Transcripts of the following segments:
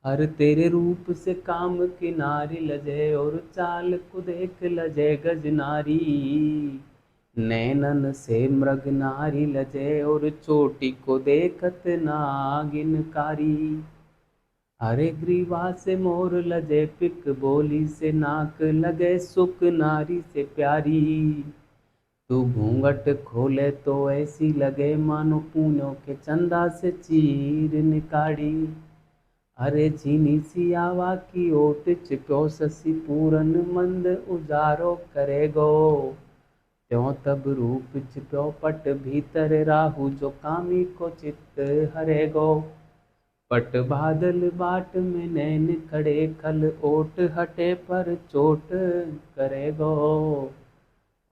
हर तेरे रूप से काम की नारी लजे, और चाल को देख लजे गज नारी। नैनन से मृग नारी लजे, और चोटी को देखत नागिन कारी। हरे ग्रीवा से मोर लजे, पिक बोली से नाक लगे, सुक नारी से प्यारी। तू घूंघट खोले तो ऐसी लगे, मानो पूनों के चंदा से चीर निकाड़ी। अरे झीनी सी आवा की ओट, चिप्यो ससी पूरन मंद उजारो करेगो। त्यों तब रूप छिप्यो पट भीतर, राहु जो कामी को चित्त हरेगो। पट बादल बाट में नैन खड़े, खल ओट हटे पर चोट करेगो।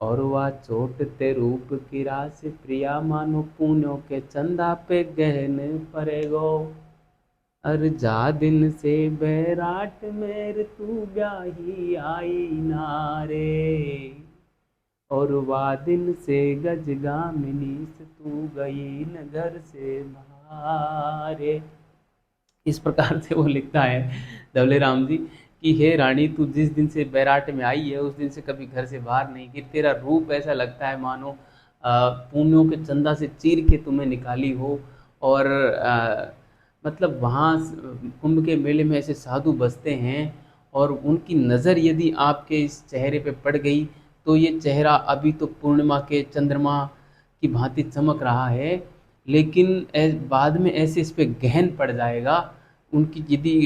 और वह चोट ते रूप की रास प्रिया, मानो पूनों के चंदा पे गहन परेगो। अर जा दिन से बैराट मेर, तू ब्याही आई नारे। और वा दिन से गजगामिनी से, तू गई न घर से बाहरे। इस प्रकार से वो लिखता है धवले राम जी कि हे रानी, तू जिस दिन से बैराट में आई है उस दिन से कभी घर से बाहर नहीं गिर। तेरा रूप ऐसा लगता है मानो पूनियों के चंदा से चीर के तुम्हें निकाली हो। और मतलब वहाँ कुंभ के मेले में ऐसे साधु बसते हैं, और उनकी नज़र यदि आपके इस चेहरे पे पड़ गई तो ये चेहरा अभी तो पूर्णिमा के चंद्रमा की भांति चमक रहा है, लेकिन बाद में ऐसे इस पे गहन पड़ जाएगा। उनकी यदि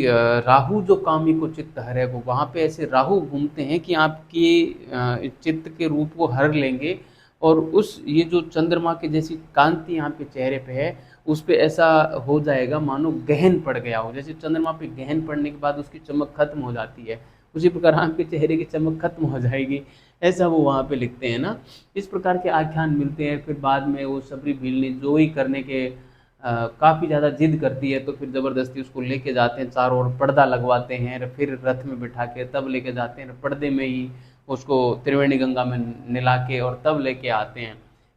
राहु जो कामी को चित्त हरे, वो वहाँ पे ऐसे राहु घूमते हैं कि आपके चित्त के रूप को हर लेंगे। और उस ये जो चंद्रमा के जैसी कांति यहाँ पे चेहरे पे है, उस पे ऐसा हो जाएगा मानो गहन पड़ गया हो। जैसे चंद्रमा पे गहन पड़ने के बाद उसकी चमक खत्म हो जाती है, उसी प्रकार आपके चेहरे की चमक खत्म हो जाएगी। ऐसा वो वहाँ पे लिखते हैं ना। इस प्रकार के आख्यान मिलते हैं। फिर बाद में वो सबरी भीलनी जो ही करने के काफ़ी ज़्यादा जिद करती है, तो फिर ज़बरदस्ती उसको लेके जाते हैं, चारों ओर पर्दा लगवाते हैं, फिर रथ में बिठा के तब लेके जाते हैं, पर्दे में ही उसको त्रिवेणी गंगा में नहला के और तब लेके आते हैं।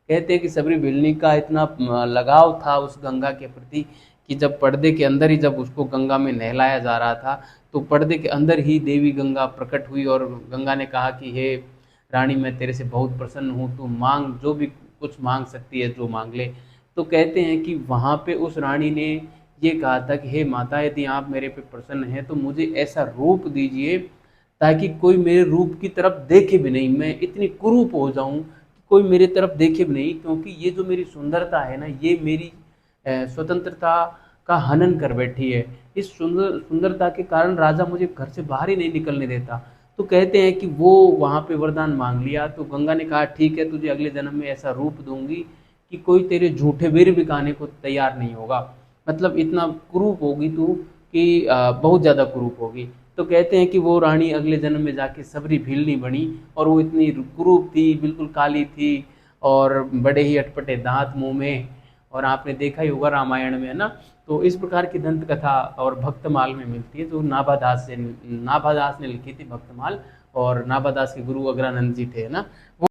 कहते हैं कि सबरी भिलनी का इतना लगाव था उस गंगा के प्रति कि जब पर्दे के अंदर ही जब उसको गंगा में नहलाया जा रहा था, तो पर्दे के अंदर ही देवी गंगा प्रकट हुई और गंगा ने कहा कि हे रानी, मैं तेरे से बहुत प्रसन्न हूँ, तू मांग, जो भी कुछ मांग सकती है जो मांग ले। तो कहते हैं कि वहाँ पे उस रानी ने ये कहा था कि हे माता, यदि आप मेरे पे प्रसन्न हैं तो मुझे ऐसा रूप दीजिए ताकि कोई मेरे रूप की तरफ देखे भी नहीं, मैं इतनी कुरूप हो जाऊं कि कोई मेरे तरफ देखे भी नहीं, क्योंकि ये जो मेरी सुंदरता है ना, ये मेरी स्वतंत्रता का हनन कर बैठी है। इस सुंदरता के कारण राजा मुझे घर से बाहर ही नहीं निकलने देता। तो कहते हैं कि वो वहाँ पे वरदान मांग लिया, तो गंगा ने कहा ठीक है, तुझे अगले जन्म में ऐसा रूप दूंगी कि कोई तेरे झूठे वीर बिकाने को तैयार नहीं होगा। मतलब इतना कुरूप होगी तू कि बहुत ज़्यादा कुरूप होगी। तो कहते हैं कि वो रानी अगले जन्म में जाके सबरी भीलनी बनी, और वो इतनी कुरूप थी, बिल्कुल काली थी, और बड़े ही अटपटे दांत मुंह में। और आपने देखा ही होगा रामायण में, है ना। तो इस प्रकार की दंत कथा और भक्तमाल में मिलती है, जो नाभादास ने लिखी थी भक्तमाल। और नाभादास के गुरु अग्रानंद जी थे, है ना।